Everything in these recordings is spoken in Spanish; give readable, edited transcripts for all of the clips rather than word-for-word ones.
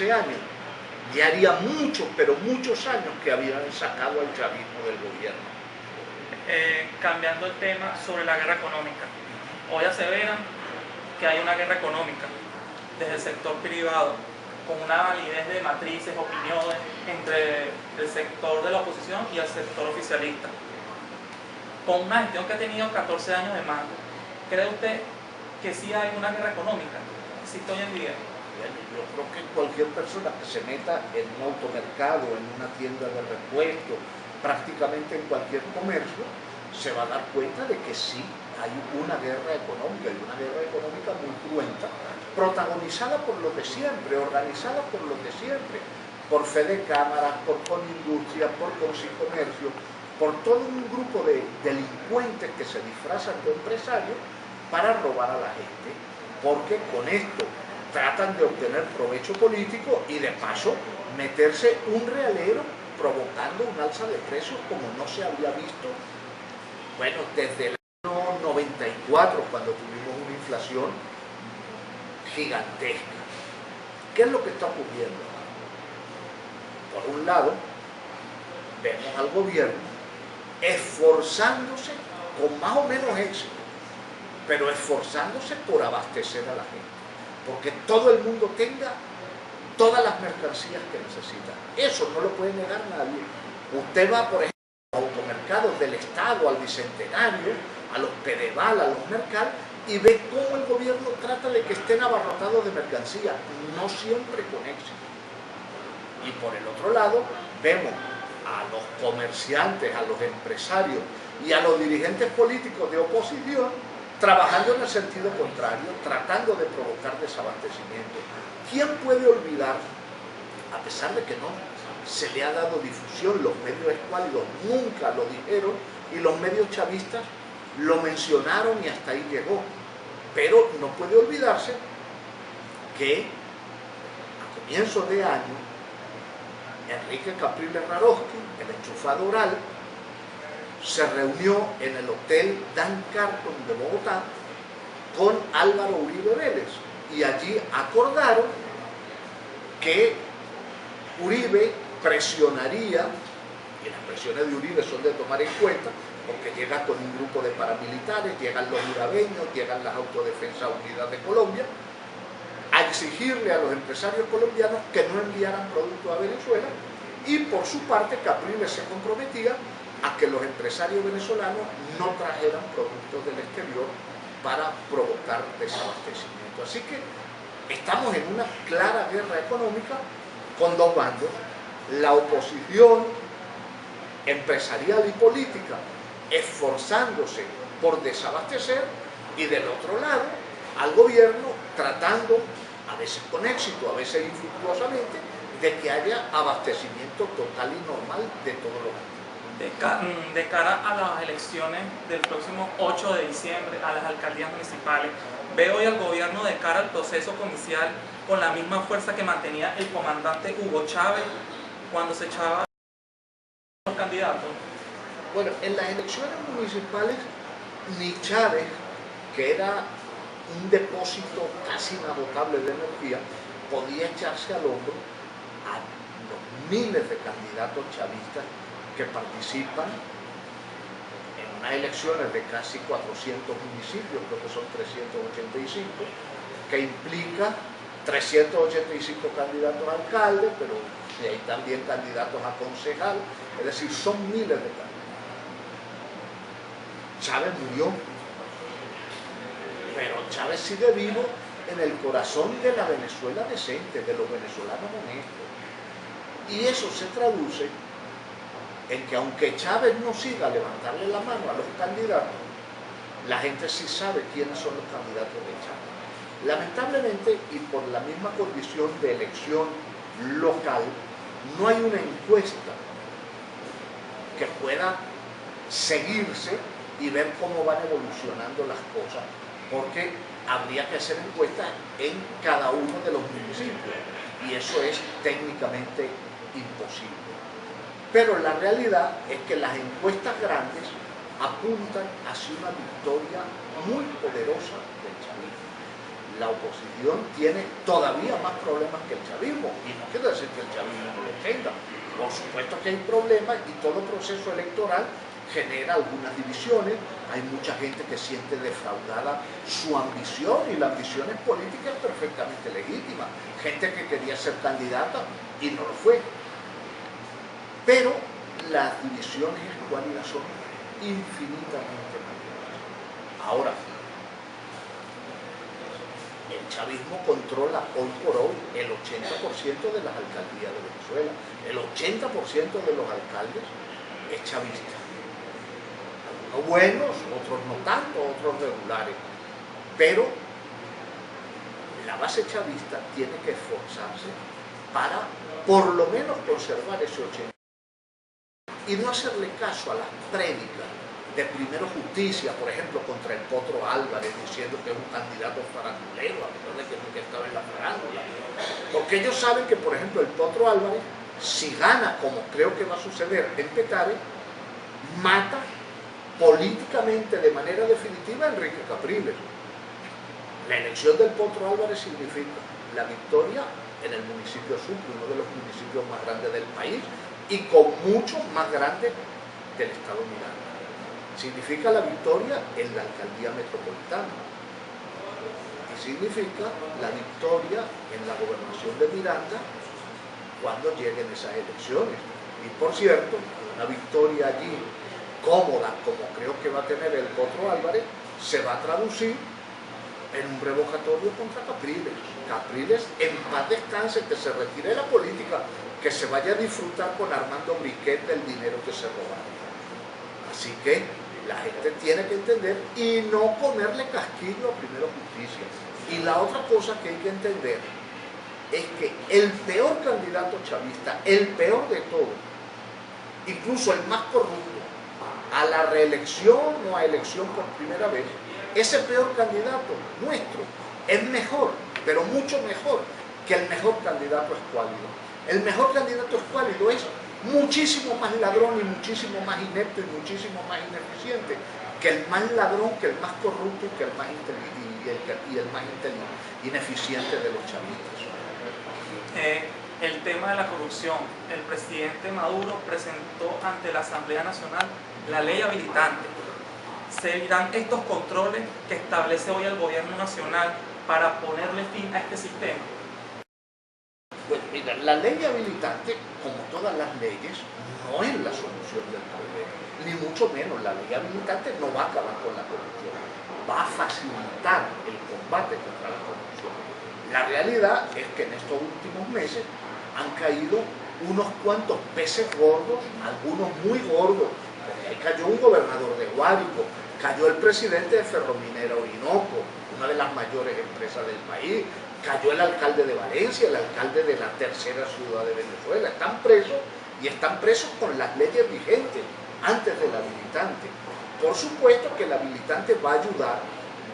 14 años, ya haría muchos, pero muchos años que habían sacado al chavismo del gobierno. Cambiando el tema sobre la guerra económica. Hoy aseveran que hay una guerra económica desde el sector privado, con una validez de matrices, opiniones entre el sector de la oposición y el sector oficialista. Con una gestión que ha tenido 14 años de mando, ¿cree usted que sí hay una guerra económica? ¿Existe hoy en día? Yo creo que cualquier persona que se meta en un automercado, en una tienda de repuesto, prácticamente en cualquier comercio, se va a dar cuenta de que sí hay una guerra económica, y una guerra económica muy cruenta, protagonizada por los de siempre, organizada por los de siempre, por Fede Cámaras, por Conindustria, por Consicomercio, por todo un grupo de delincuentes que se disfrazan de empresarios para robar a la gente, porque con esto tratan de obtener provecho político y de paso meterse un realero provocando un alza de precios como no se había visto, bueno, desde el año 94, cuando tuvimos una inflación gigantesca. ¿Qué es lo que está ocurriendo? Por un lado, vemos al gobierno esforzándose con más o menos éxito, pero esforzándose por abastecer a la gente, porque todo el mundo tenga todas las mercancías que necesita. Eso no lo puede negar nadie. Usted va, por ejemplo, a los automercados del Estado, al Bicentenario, a los Pedeval, a los Mercal, y ve cómo el gobierno trata de que estén abarrotados de mercancía, no siempre con éxito. Y por el otro lado, vemos a los comerciantes, a los empresarios y a los dirigentes políticos de oposición trabajando en el sentido contrario, tratando de provocar desabastecimiento. ¿Quién puede olvidar, a pesar de que no se le ha dado difusión, los medios escuálidos nunca lo dijeron y los medios chavistas lo mencionaron y hasta ahí llegó? Pero no puede olvidarse que a comienzos de año Enrique Capriles Rarosky, el enchufado oral, se reunió en el Hotel Dan Carton de Bogotá con Álvaro Uribe Vélez y allí acordaron que Uribe presionaría, y las presiones de Uribe son de tomar en cuenta, porque llega con un grupo de paramilitares, llegan los urabeños, llegan las Autodefensas Unidas de Colombia, a exigirle a los empresarios colombianos que no enviaran productos a Venezuela, y por su parte Capriles se comprometía a que los empresarios venezolanos no trajeran productos del exterior para provocar desabastecimiento. Así que estamos en una clara guerra económica con dos bandos: la oposición empresarial y política esforzándose por desabastecer, y del otro lado al gobierno tratando, a veces con éxito, a veces infructuosamente, de que haya abastecimiento total y normal de todos los años. De cara a las elecciones del próximo 8 de diciembre, a las alcaldías municipales, ¿ve hoy al gobierno de cara al proceso comicial con la misma fuerza que mantenía el comandante Hugo Chávez cuando se echaba a los candidatos? Bueno, en las elecciones municipales, ni Chávez, que era un depósito casi inagotable de energía, podía echarse al hombro a los miles de candidatos chavistas que participan en unas elecciones de casi 400 municipios, creo que son 385, que implica 385 candidatos a alcalde, pero hay también candidatos a concejal, es decir, son miles de candidatos. Chávez murió, pero Chávez sigue vivo en el corazón de la Venezuela decente, de los venezolanos honestos. Y eso se traduce en que aunque Chávez no siga a levantarle la mano a los candidatos, la gente sí sabe quiénes son los candidatos de Chávez. Lamentablemente, y por la misma condición de elección local, no hay una encuesta que pueda seguirse y ver cómo van evolucionando las cosas, porque habría que hacer encuestas en cada uno de los municipios, y eso es técnicamente imposible. Pero la realidad es que las encuestas grandes apuntan hacia una victoria muy poderosa del chavismo. la oposición tiene todavía más problemas que el chavismo, y no quiere decir que el chavismo no lo tenga. Por supuesto que hay problemas, y todo proceso electoral genera algunas divisiones. Hay mucha gente que siente defraudada su ambición, y la ambición es política, es perfectamente legítima. Gente que quería ser candidata y no lo fue. Pero las divisiones escuálidas son infinitamente mayores. Ahora, el chavismo controla hoy por hoy el 80% de las alcaldías de Venezuela. El 80% de los alcaldes es chavista. Algunos buenos, otros no tanto, otros regulares. Pero la base chavista tiene que esforzarse para por lo menos conservar ese 80% y no hacerle caso a las prédicas de Primero Justicia, por ejemplo, contra el Potro Álvarez, diciendo que es un candidato farandulero, a pesar de que nunca estaba en la farándula. Porque ellos saben que, por ejemplo, el Potro Álvarez, si gana, como creo que va a suceder en Petare, mata políticamente de manera definitiva a Enrique Capriles. La elección del Potro Álvarez significa la victoria en el municipio Sucre, uno de los municipios más grandes del país y con mucho más grande del estado Miranda. Significa la victoria en la alcaldía metropolitana y significa la victoria en la gobernación de Miranda cuando lleguen esas elecciones. Y por cierto, una victoria allí cómoda, como creo que va a tener el Potro Álvarez, se va a traducir en un revocatorio contra Capriles. Capriles, en paz descanse, que se retire de la política, que se vaya a disfrutar con Armando Briquet del dinero que se robaron. Así que la gente tiene que entender y no ponerle casquillo a Primero Justicia. Y la otra cosa que hay que entender es que el peor candidato chavista, el peor de todos, incluso el más corrupto, a la reelección o a elección por primera vez, ese peor candidato nuestro es mejor, pero mucho mejor que el mejor candidato escuálido. El mejor candidato escuálido es muchísimo más ladrón y muchísimo más inepto y muchísimo más ineficiente que el más ladrón, que el más corrupto y que el más ineficiente de los chavistas. El tema de la corrupción. El presidente Maduro presentó ante la Asamblea Nacional la ley habilitante. ¿Seguirán estos controles que establece hoy el gobierno nacional para ponerle fin a este sistema? Pues mira, la ley habilitante, como todas las leyes, no es la solución del problema, ni mucho menos. La ley habilitante no va a acabar con la corrupción, va a facilitar el combate contra la corrupción. La realidad es que en estos últimos meses han caído unos cuantos peces gordos, algunos muy gordos, porque ahí cayó un gobernador de Guárico, cayó el presidente de Ferrominera Orinoco, una de las mayores empresas del país, cayó el alcalde de Valencia, el alcalde de la tercera ciudad de Venezuela. Están presos y están presos con las leyes vigentes antes del habilitante. Por supuesto que el habilitante va a ayudar,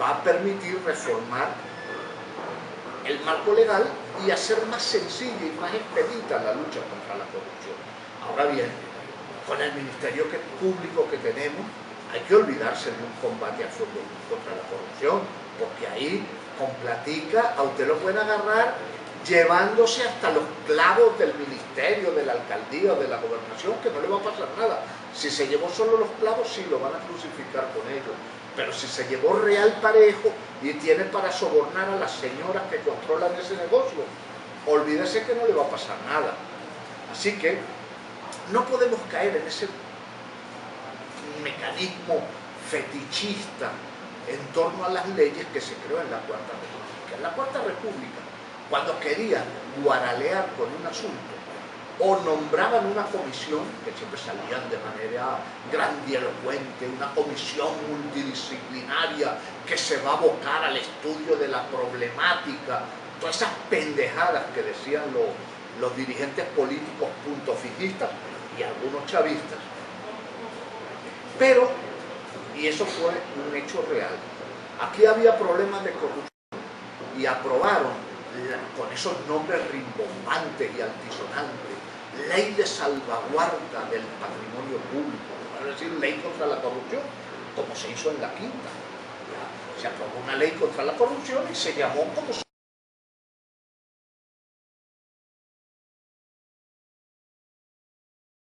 va a permitir reformar el marco legal y hacer más sencilla y más expedita la lucha contra la corrupción. Ahora bien, con el Ministerio Público que tenemos, hay que olvidarse de un combate a fondo contra la corrupción, porque ahí, con platica, a usted lo pueden agarrar llevándose hasta los clavos del ministerio, de la alcaldía o de la gobernación, que no le va a pasar nada. Si se llevó solo los clavos, sí, lo van a crucificar con ellos. Pero si se llevó real parejo y tiene para sobornar a las señoras que controlan ese negocio, olvídese que no le va a pasar nada. Así que no podemos caer en ese mecanismo fetichista en torno a las leyes que se creó en la Cuarta República. En la Cuarta República, cuando querían guaralear con un asunto, o nombraban una comisión, que siempre salían de manera grandilocuente, una comisión multidisciplinaria que se va a abocar al estudio de la problemática, todas esas pendejadas que decían los dirigentes políticos puntofijistas y algunos chavistas. Pero, y eso fue un hecho real, aquí había problemas de corrupción y aprobaron con esos nombres rimbombantes y altisonantes, ley de salvaguarda del patrimonio público, es decir, ley contra la corrupción, como se hizo en la Quinta. Se aprobó una ley contra la corrupción y se llamó como